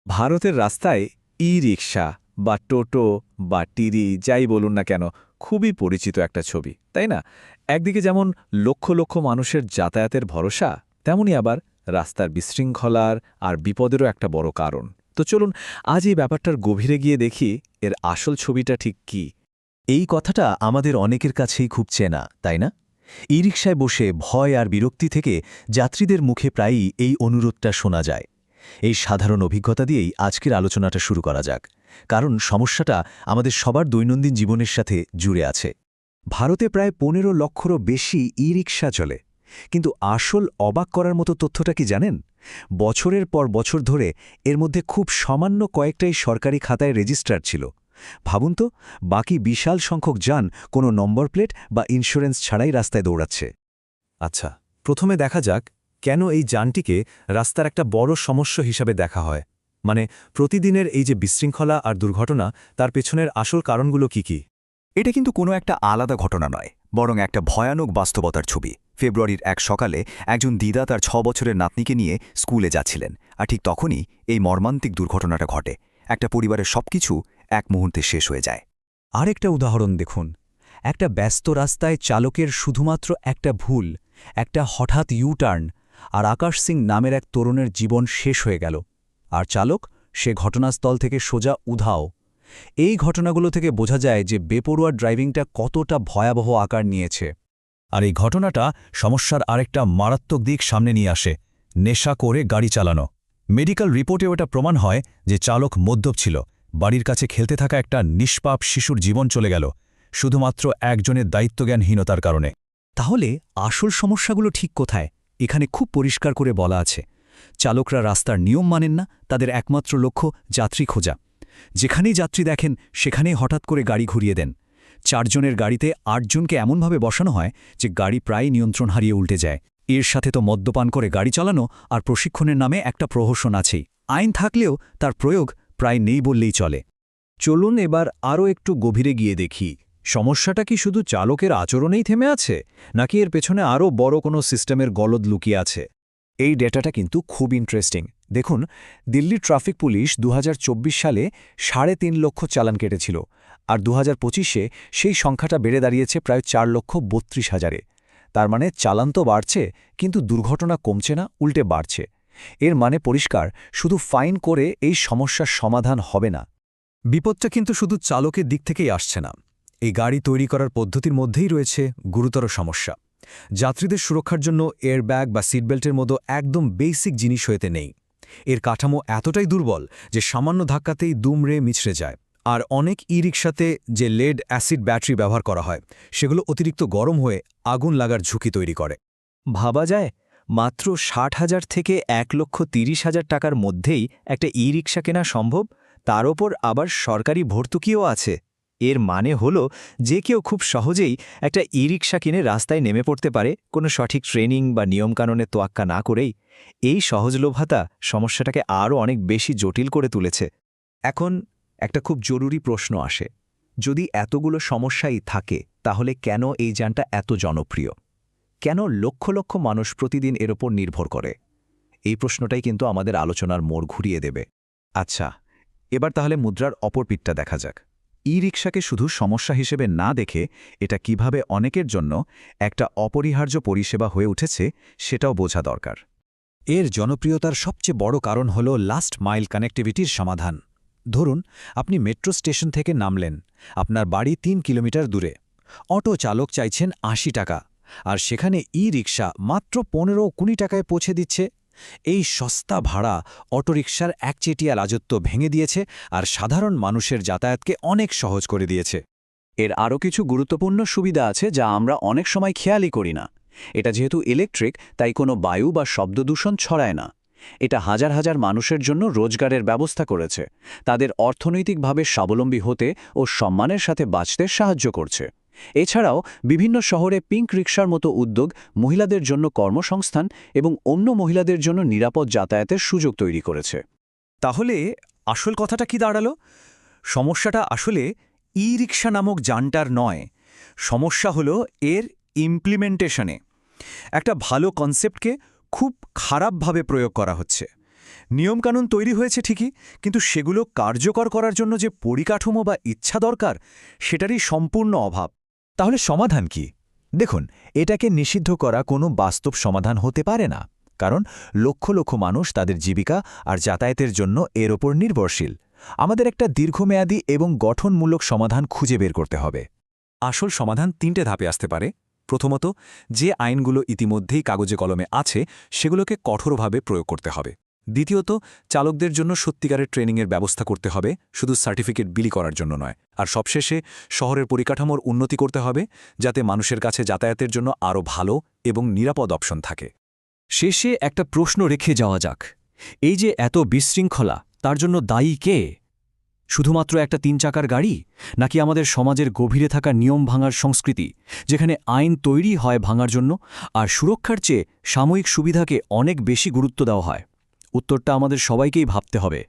ভারতের রাস্তায় ই-রিকশা বা টোটো বা টিরি যাই বলুন না কেন খুবই পরিচিত একটা ছবি, তাই না? একদিকে যেমন লক্ষ লক্ষ মানুষের যাতায়াতের ভরসা, তেমনি আবার রাস্তার বিশৃঙ্খলার আর বিপদেরও একটা বড় কারণ। তো চলুন আজ এই ব্যাপারটার গভীরে গিয়ে দেখি এর আসল ছবিটা ঠিক কী। এই কথাটা আমাদের অনেকের কাছেই খুব চেনা, তাই না? ই-রিকশায় বসে ভয় আর বিরক্তি থেকে যাত্রীদের মুখে প্রায়ই এই অনুরোধটা শোনা যায়। এই সাধারণ অভিজ্ঞতা দিয়েই আজকের আলোচনাটা শুরু করা যাক, কারণ সমস্যাটা আমাদের সবার দৈনন্দিন জীবনের সাথে জুড়ে আছে। ভারতে প্রায় ১৫ লক্ষেরও বেশি ই-রিকশা চলে, কিন্তু আসল অবাক করার মতো তথ্যটা কি জানেন? বছরের পর বছর ধরে এর মধ্যে খুব সামান্য কয়েকটাই সরকারি খাতায় রেজিস্ট্রার ছিল। ভাবুন তো, বাকি বিশাল সংখ্যক যান কোনো নম্বর প্লেট বা ইন্স্যুরেন্স ছাড়াই রাস্তায় দৌড়াচ্ছে। আচ্ছা, প্রথমে দেখা যাক কেন এই যানটিকে রাস্তার একটা বড় সমস্যা হিসাবে দেখা হয়। মানে, প্রতিদিনের এই যে বিশৃঙ্খলা আর দুর্ঘটনা, তার পেছনের আসল কারণগুলো কি কি? এটা কিন্তু কোনো একটা আলাদা ঘটনা নয়, বরং একটা ভয়ানক বাস্তবতার ছবি। ফেব্রুয়ারির এক সকালে একজন দিদা তার ৬ বছরের নাতনিকে নিয়ে স্কুলে যাচ্ছিলেন, আর ঠিক তখনই এই মর্মান্তিক দুর্ঘটনাটা ঘটে। একটা পরিবারের সবকিছু এক মুহূর্তে শেষ হয়ে যায়। আরেকটা উদাহরণ দেখুন। একটা ব্যস্ত রাস্তায় চালকের শুধুমাত্র একটা ভুল, একটা হঠাৎ ইউ-টার্ন, আর আকাশ সিং নামের এক তরুণের জীবন শেষ হয়ে গেল। আর চালক, সে ঘটনাস্থল থেকে সোজা উধাও। এই ঘটনাগুলো থেকে বোঝা যায় যে বেপরোয়া ড্রাইভিংটা কতটা ভয়াবহ আকার নিয়েছে। আর এই ঘটনাটা সমস্যার আরেকটা মারাত্মক দিক সামনে নিয়ে আসে: নেশা করে গাড়ি চালানো। মেডিকেল রিপোর্টেও এটা প্রমাণ হয় যে চালক মদ্যপ ছিল। বাড়ির কাছে খেলতে থাকা একটা নিষ্পাপ শিশুর জীবন চলে গেল, শুধুমাত্র একজনের দায়িত্বজ্ঞানহীনতার কারণে। তাহলে আসল সমস্যাগুলো ঠিক কোথায়? এখানে খুব পরিষ্কার করে বলা আছে, চালকরা রাস্তার নিয়ম মানেন না, তাদের একমাত্র লক্ষ্য যাত্রী খোঁজা। যেখানেই যাত্রী দেখেন সেখানেই হঠাৎ করে গাড়ি ঘুরিয়ে দেন। ৪ জনের গাড়িতে ৮ জনকে এমনভাবে বসানো হয় যে গাড়ি প্রায় নিয়ন্ত্রণ হারিয়ে উল্টে যায়। এর সাথে তো মদ্যপান করে গাড়ি চালানো আর প্রশিক্ষণের নামে একটা প্রহসন আছেই। আইন থাকলেও তার প্রয়োগ প্রায় নেই বললেই চলে। চলুন এবার আরও একটু গভীরে গিয়ে দেখি, সমস্যাটা কি শুধু চালকের আচরণেই থেমে আছে, নাকি এর পেছনে আরও বড় কোনো সিস্টেমের গলদ লুকিয়ে আছে? এই ডেটাটা কিন্তু খুব ইন্টারেস্টিং। দেখুন, দিল্লি ট্রাফিক পুলিশ ২০২৪ সালে ৩.৫ লক্ষ চালান কেটেছিল, আর ২০২৫-এ সেই সংখ্যাটা বেড়ে দাঁড়িয়েছে প্রায় ৪,৩২,০০০-এ। তার মানে চালান তো বাড়ছে, কিন্তু দুর্ঘটনা কমছে না, উল্টে বাড়ছে। এর মানে পরিষ্কার, শুধু ফাইন করে এই সমস্যার সমাধান হবে না। বিপদটা কিন্তু শুধু চালকের দিক থেকেই আসছে না। এই গাড়ি তৈরি করার পদ্ধতির মধ্যেই রয়েছে গুরুতর সমস্যা। যাত্রীদের সুরক্ষার জন্য এয়ারব্যাগ বা সিটবেল্টের মতো একদম বেসিক জিনিস হয়েতে নেই। এর কাঠামো এতটাই দুর্বল যে সামান্য ধাক্কাতেই দুমড়ে মিছড়ে যায়। আর অনেক ই-রিকশাতে যে লেড অ্যাসিড ব্যাটারি ব্যবহার করা হয়, সেগুলো অতিরিক্ত গরম হয়ে আগুন লাগার ঝুঁকি তৈরি করে। ভাবা যায়, মাত্র ৬০,০০০ থেকে ১,৩০,০০০ টাকার মধ্যেই একটা ই-রিকশা কেনা সম্ভব, তার ওপর আবার সরকারি ভর্তুকিও আছে। এর মানে হলো যে কেউ খুব সহজেই একটা ই-রিকশা কিনে রাস্তায় নেমে পড়তে পারে, কোনো সঠিক ট্রেনিং বা নিয়মকানুনের তোয়াক্কা না করেই। এই সহজলভ্যতা সমস্যাটাকে আরও অনেক বেশি জটিল করে তুলেছে। এখন একটা খুব জরুরি প্রশ্ন আসে, যদি এতগুলো সমস্যাই থাকে, তাহলে কেন এই যানটা এত জনপ্রিয়? কেন লক্ষ লক্ষ মানুষ প্রতিদিন এর ওপর নির্ভর করে? এই প্রশ্নটাই কিন্তু আমাদের আলোচনার মোড় ঘুরিয়ে দেবে। আচ্ছা, এবার তাহলে মুদ্রার অপর পিঠটা দেখা যাক। ই-রিকশাকে শুধু সমস্যা হিসেবে না দেখে এটা কিভাবে অনেকের জন্য একটা অপরিহার্য পরিষেবা হয়ে উঠেছে, সেটাও বোঝা দরকার। এর জনপ্রিয়তার সবচেয়ে বড় কারণ হল লাস্ট মাইল কানেক্টিভিটির সমাধান। ধরুন, আপনি মেট্রো স্টেশন থেকে নামলেন, আপনার বাড়ি ৩ কিলোমিটার দূরে। অটো চালক চাইছেন ৮০ টাকা, আর সেখানে ই-রিকশা মাত্র ১৫-২০ টাকায় পৌঁছে দিচ্ছে। এই সস্তা ভাড়া অটোরিকশার একচেটিয়া রাজত্ব ভেঙে দিয়েছে আর সাধারণ মানুষের যাতায়াতকে অনেক সহজ করে দিয়েছে। এর আরও কিছু গুরুত্বপূর্ণ সুবিধা আছে যা আমরা অনেক সময় খেয়ালই করি না। এটা যেহেতু ইলেকট্রিক, তাই কোনো বায়ু বা শব্দদূষণ ছড়ায় না। এটা হাজার হাজার মানুষের জন্য রোজগারের ব্যবস্থা করেছে, তাদের অর্থনৈতিকভাবে স্বাবলম্বী হতে ও সম্মানের সাথে বাঁচতে সাহায্য করছে। এছাড়াও বিভিন্ন শহরে পিঙ্ক রিকশার মতো উদ্যোগ মহিলাদের জন্য কর্মসংস্থান এবং অন্য মহিলাদের জন্য নিরাপদ যাতায়াতের সুযোগ তৈরি করেছে। তাহলে আসল কথাটা কি দাঁড়ালো? সমস্যাটা আসলে ই-রিকশা নামক যানটার নয়, সমস্যা হলো এর ইমপ্লিমেন্টেশনে। একটা ভালো কনসেপ্টকে খুব খারাপভাবে প্রয়োগ করা হচ্ছে। নিয়মকানুন তৈরি হয়েছে ঠিকই, কিন্তু সেগুলো কার্যকর করার জন্য যে পরিকাঠামো বা ইচ্ছা দরকার সেটারই সম্পূর্ণ অভাব। তাহলে সমাধান কি? দেখুন, এটাকে নিষিদ্ধ করা কোনো বাস্তব সমাধান হতে পারে না, কারণ লক্ষ লক্ষ মানুষ তাদের জীবিকা আর যাতায়াতের জন্য এর ওপর নির্ভরশীল। আমাদের একটা দীর্ঘমেয়াদী এবং গঠনমূলক সমাধান খুঁজে বের করতে হবে। আসল সমাধান ৩টে ধাপে আসতে পারে। প্রথমত, যে আইনগুলো ইতিমধ্যেই কাগজে কলমে আছে সেগুলোকে কঠোরভাবে প্রয়োগ করতে হবে। দ্বিতীয়ত, চালকদের জন্য সত্যিকারের ট্রেনিংয়ের ব্যবস্থা করতে হবে, শুধু সার্টিফিকেট বিলি করার জন্য নয়। আর সবশেষে, শহরের পরিকাঠামোর উন্নতি করতে হবে, যাতে মানুষের কাছে যাতায়াতের জন্য আরও ভালো এবং নিরাপদ অপশন থাকে। শেষে একটা প্রশ্ন রেখে যাওয়া যাক, এই যে এত বিশৃঙ্খলা, তার জন্য দায়ী কে? শুধুমাত্র একটা ৩ চাকার গাড়ি, নাকি আমাদের সমাজের গভীরে থাকা নিয়ম ভাঙার সংস্কৃতি, যেখানে আইন তৈরি হয় ভাঙার জন্য আর সুরক্ষার চেয়ে সাময়িক সুবিধাকে অনেক বেশি গুরুত্ব দেওয়া হয়? উত্তরটা আমাদের সবাইকেই ভাবতে হবে।